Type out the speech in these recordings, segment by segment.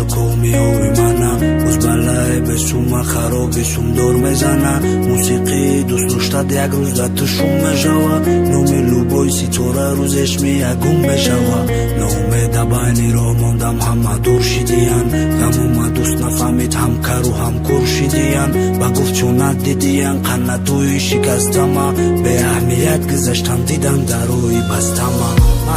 کومیوی منم اوز بلای بسوم خراب بسوم دور میزنم موسیقی دوست نشتد یک روز دتشون میشوه نومی لوبای ستاره روزش میگم بشوه نومید بینی را ماندم همه دور شدیان غموم دوست نفهمید هم کار و هم کور شدیان با گفت چون ندیدیان قناتوی شکستم به اهمیت گذاشتم دیدم در روی بستم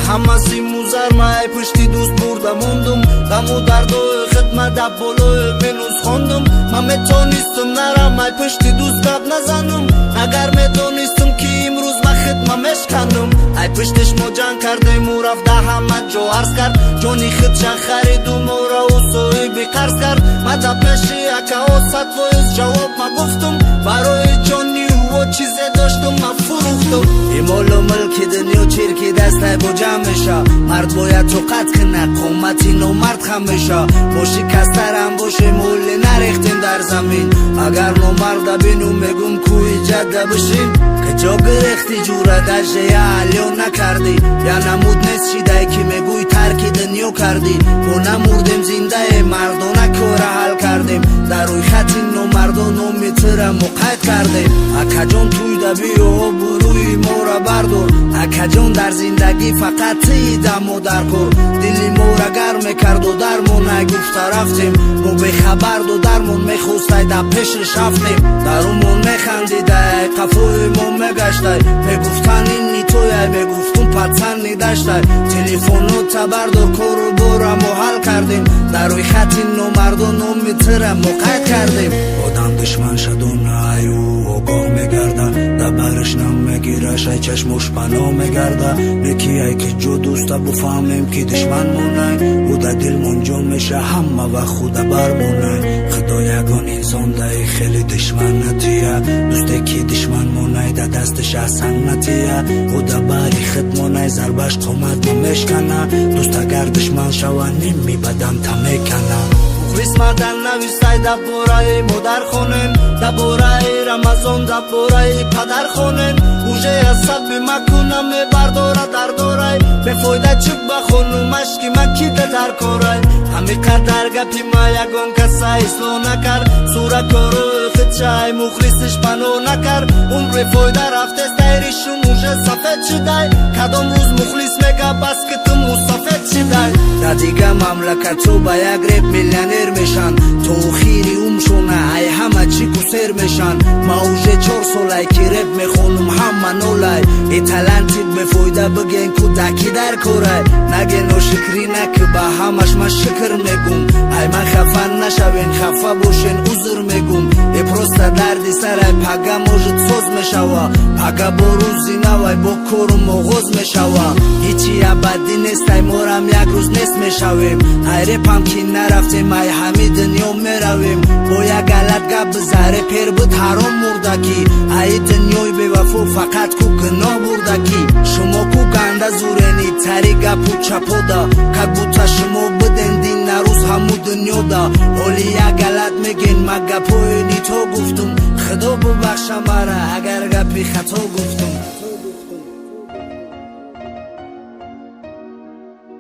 همه سی موزر مای پشتی دوست برده موندم غم و دردوی خدمت در بالای بینوز خوندم من میتونستم نرم مای پشتی دوست گپ نزنم اگر میتونستم که امروز من خدمتش کندم ای پشتش ما جنگ کردیم و رفته همه جا عرض کرد جانی خودشان خرید و مورا و صاحبی قرض کرد من تا پیشی اکا و صد فایز جواب ما گفتم برای جانی و چیزی داشتم من فروختم ایمال و ملکی دنیا چیرکی دسته با جمعشا مرد باید توقت کنه قومتی نو مرد خمشا باشی کسترم باشه مولی نریختیم در زمین اگر نو مرد بینو میگم کوی جده بشین که جا گرختی جوره دجه یا علیو نکردی یا نمود نیست شیده که میگوی ترکی دنیا کردی و نموردیم زنده مردانه کاره حل کردیم در روی خطی نو مردانو میتره مقید کردیم اکا جان توی دبی و بروی مورا بردار اکا جان در زندگی فقط تیدم و در کور دلی مورا گرم کرد و درمون نگفته رفتیم مو بخبر دو درمون میخوسته در پیشش رفتیم درمون میخندیده قفوی مو میگشته میگفتن اینی توی میگفتون پتسن نداشته تلفونو تبردار کور بورم و حل کردیم در روی خطی نو مردانو میتره مقید کردیم آدم دشمن شد و نایو آگاه میگرده دبرش نمیگیرش ای چشمش پناه میگرده نکی ای که جو دوسته بفهمیم که دشمن مونه او در دل منجا میشه همه و خود برمونه خدا یگان انسان ده خیلی دشمن نتیه دوسته که دشمن مونه ده دستش اصنگ نتیه او در بری خد مونه ضربش قومت نمیشکنه دوست اگر دشمن شوه نمی بدم تا میکنه قسمتن نویسته در بورای مادر خونن در بورای رمضان در بورای پدر خونن اوژه عصب مکنم برداره در دورای به فایده چوب بخونم مشکی مکیده در کارای همی قدر گپی ما یگان کسا اصلاح نکر سورا کارو خدشای مخلصش پنو نکر عمر فایده رفته ستایرشون اوژه سفید شده کدام روز مخلص میگه بس که تو مصفید شده در دیگه مملکتو با یک ریب میلیونر میشن تو خیری شونه ای همه چی کسر میشن ما اوژه 4 ساله که ریب میخونم همه نولای ای تلنتید بفایده بگین کودکی در کوره نگه ناشکری نکه با همش من شکر میگم ای من خفن نشوین خفه باشین عذر میگم ای پروست دردی سر ای پگه موجود سوز میشوه پگه با روزی نوای با کورم مغوز میشوه هیچی ابدی نیست ای مورم یک روز نیست میشویم ای ریب هم که نرفتیم ای همه دنیا میرویم با یک غلط گپ بزاره پیر بود حرام مردکی ای دنیای بی وفا فقط کو گناه بردکی شما کو گنده زورنی تری گپ و چپا دا که بوتا شما بدن دین نروز همو دنیا دا ولی یک غلط میگین ما گپوی نی تو گفتم خدا ببخش مرا اگر گپی خطا گفتم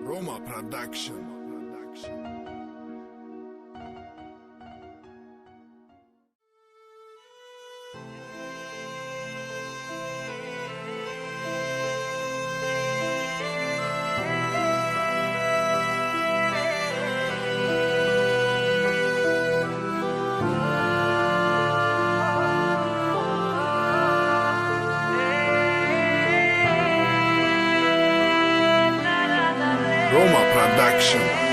Roma Production. Roma Production.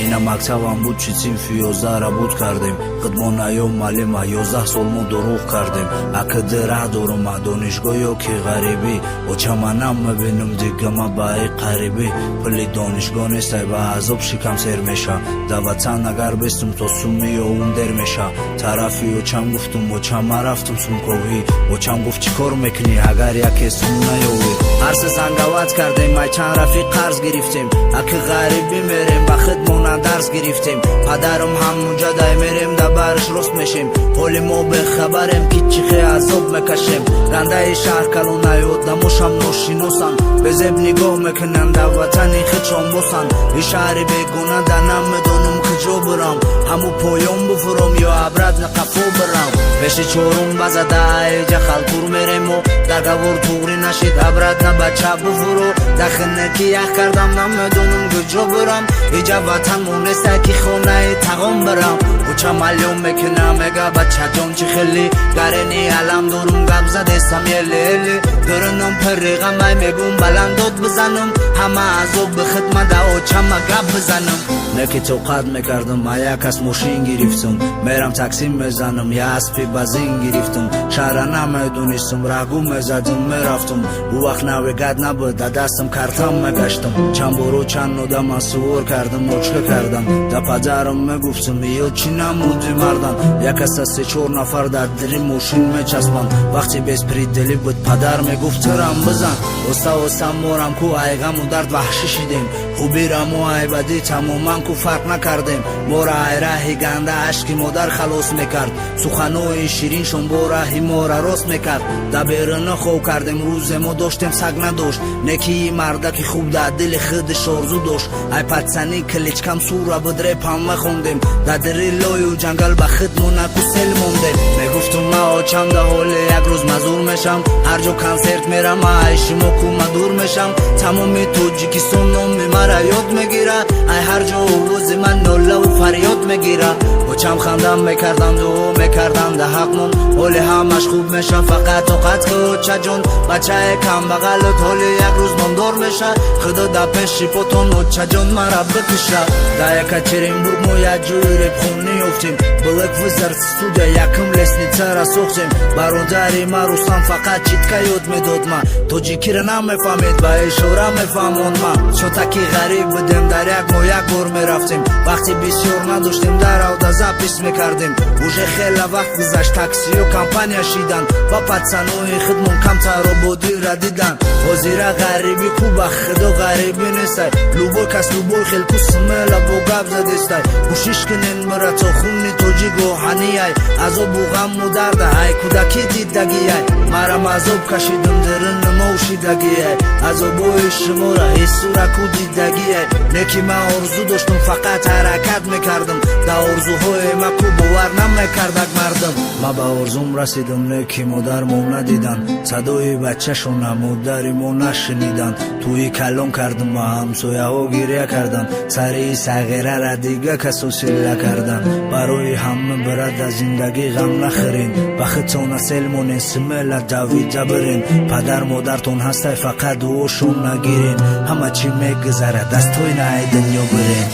اینا مکتبم بود چیزیم فی 11 را بود کردیم خدمون ایام معلم 11 سال ما دروغ کردیم اکه درع دورم دانشگاه یا که غریبی و چمنم مبینم دیگه ما با ای قریبی پلی دانشگاه نیست ای با عذاب شکم سیر میشه در وطن اگر بستم تا سومی و اون در میشه طرفی و چم گفتم و چم رفتم سمکوی و چم گفت چی کار میکنی اگر یکی سوم نیوی هرسه زنگوات کردیم ما چند رفیق قرض گرفتیم اکه غریبی میریم با خدمون در قرض گرفتیم پدرم همونجا دای میریم دا برش رست میشیم حالی ما به خبریم که چی عذاب میکشیم رنده شهر کلون ایادموش هم ناشناسن به زب نگاه میکنن دا وطنی خچان باسن ای شهر بگونه دا نمیدونم کجا برم همو پایان بفرم یا عبرت نقفا برم بشه چورم بزده ایجا خلکور میریم و در گوار توری نشید عبرت نه بچه بفرو دخنه که یخ کردم نمیدونم کجا برم ایجا وطن مونسته که خونه تقام برم و چه ملیون میکنم میگه بچه جان چی خیلی گرنی علم دارم گب زده سمیلی الی گرنم پریغم ای میگم بلندات بزنم همه عذاب به خدمت او چمه گب بزنم نکی توقت میکردم ما یک از ماشین گرفتم میرم تاکسی میزنم یا اسبی بزین گرفتم شهر نمیدونستم رگو میزدم میرفتم او وقت نویگت نبود دستم کارتم میگشتم چند برو چند نودم سوار کردم مچکه کردم دا پدرم میگفتم یا چی نمودی مردن یک از 3-4 نفر در دری ماشین میچسبند وقتی بسپری دلی بود پدر میگفت ترم بزن استا مورم کو ایغم و درد وحشی شدیم خوبی رم و عیبدی تماما کو فرق نکردیم ما را راهی گنده عشقی مادر خلاص میکرد سخنوی شیرین شون با راهی ما را راست میکرد دبیر نخو کردیم روز ما داشتیم سگ نداشت نکی مردکی خوب در دل خودش آرزو داشت ای پتسنی کلیچکم سورا بدره پمه خوندیم در دری لای و جنگل به خدمو نکو سل مونده میگفتم ما چند حال یک روز مزور میشم هر جا کنسرت میرم عیشی ما کو مدور میشم تمامی توجیکستان نامی مرا یاد میگیره ای هر جا آواز من ناله و فریاد میگیره و چم خندم میکردم دو میکردم ده حقمون حالی همش خوب میشه فقط طاقت که چه جون بچه کم بغلت حالی یک روز ماندار میشه خدا در پیشی پاتون و چه جون مرا بکشه در یک کچرینبورگ ما یک جوی ریب خونی افتیم بلک ویزرد استودیا یکم لسنیچه را سوختیم برادری ما روستم فقط چیتکه یاد میداد ما توجیکی را نمیفهمید با اشاره میفهمون ما شتکی غریب بودیم در یک ما یک بار میرفتیم وقتی بسیار نداشتیم در او دزا پیس میکردیم بوشه خیلی وقت گذشت تاکسی و کمپانیا شیدن و پتسنوی خدمون کم ترابودی را دیدن وزیره غریبی کو با خدا غریبی نیستای لوبوی کس لوبوی خیل کو سمیلا با گب زدیستای بوشیش کنین مرا تا خونی توجی گوحنی ای عذاب و غم و درد های کودکی دیدگی ای مرم عذاب کشیدم درن موشیدگی ای عذابوی شما را حسو را کو دیدگی ای نکی من آرزو داشتم فقط حرکت میکردم در آرزوهای ما کو باور نمیکردک مردم ما به آرزوم رسیدم نکی مادر مو ندیدن صدای بچه شون مادری مو نشنیدن توی کلام کردم ما همسایه ها گریه کردن سری صغیره را دیگه کسو سیله کردن برای همه برد از زندگی غم نخرین بختون سلمون اسمل جاوید جبرین پدر مادرتون هسته فقط دوشون نگیرین همه چی میگذره دستوی نه دنیا برین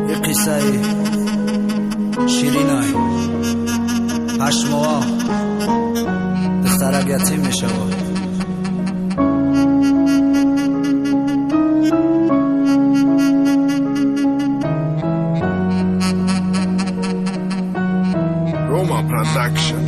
یه قصه شیرین های 8 ماه دخترک یتیم میشه Production.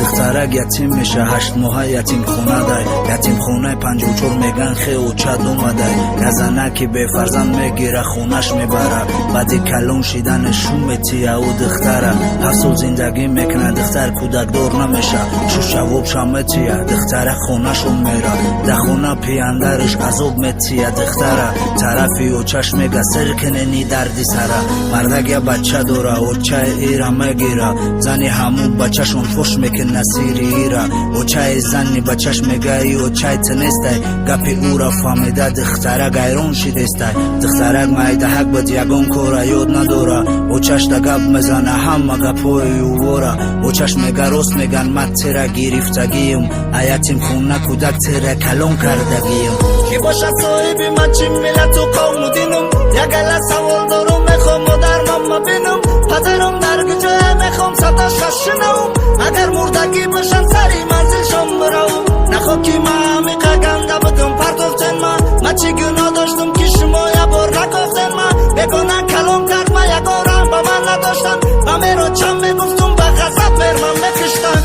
دخترک یتیم میشه 8 ماه یتیم خونه دای یتیم خونه 54 میگن خیلی چد اومده گزنکی به فرزند میگیره خونش میبره بعدی کلون شیدن شومتی او دختره 7 سال زندگی میکنه دختر کودک دار نمیشه شوشواب شامتیه دختره خونشون میره ده خونه پیاندرش عذاب میتیه دختره طرفی و چشم میگه سرکنه نی دردی سره مردک یه بچه داره و چه ایره میگیره زنی همون بچهشون فش میکنه نصیری ایره و چه زنی بچهش میگه ای و چه تنسته گپی او را فهمیده دختره گیرون شیدسته دختره مایده حق بود یگون کاره یاد نداره و چش ده گپ میزنه همه گپای او باره و چش میگه راست میگن من تیره گرفتگیم ایتیم خونه کودک تیره کلون کردگیم کی باشه صاحبی من چی ملت و قوم و دینم یک گله سوال دارم میخوام مادر ماما بینم پدرم در گجه میخوام صداش خشنم اگر مردگی بشن سری منزل شم برم نخواه که من عمیقه گنده بدم پرداختن من چی گناه داشتم که شما یه بار نگفتن من بگونه کلام کرد من یک آرم با من نداشتن و میرو چم میگفتم به غضب مرمم بکشتن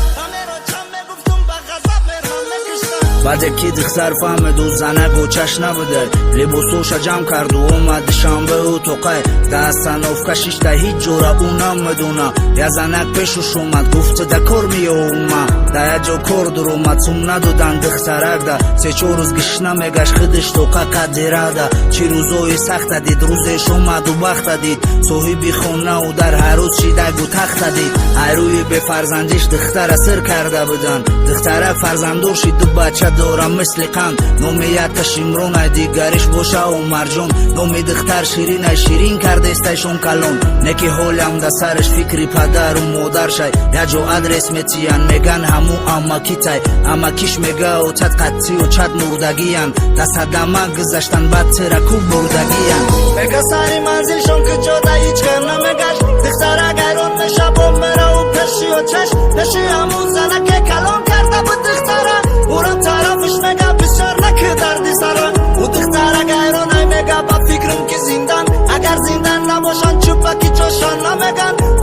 بعد که دختر فهمد و زنک و چش نبوده لباسوش جمع کرد و اومد شنبه و توقع دستن افکشش ده هیچ جوره اونم مدونه یا زنک پیشوش اومد گفته ده کار میه اومه ده جا کار در اومد سوم ندادن دخترک ده 3-4 روز گشنه میگش خودش توقع قدیره ده چی روزای سخت دید روزش اومد و بخت دید صاحبی خونه و در هر روز شیدک و تخت دید هروی به فرزندش دختر سر کرده بودن دخترک فرزندور شید دو بچه دارم مثل قند نومیتش امرون دیگرش باشه و مرجون نومی دختر شیرین شیرین کرده استشون کلون نکی حالم ده سرش فکری پدر و مادر شای یا جو ادرس میتین میگن همو اماکی تای اماکیش میگه او چت قطی و چت مردگیان دست دمه گذشتن بد ترکو بردگیان میگه سری منزلشون که جاده هیچ خیر نمیگشت دختر اگرون میشه با مره و پشی و چشم نشی همون زنه که کلام کرده بود دختره اورم طرفش میگه بسیار نکه دردی سره او دختر اگرون های میگه با فکرم که زندان اگر زندان نباشن چوبکی جاشان نمیگن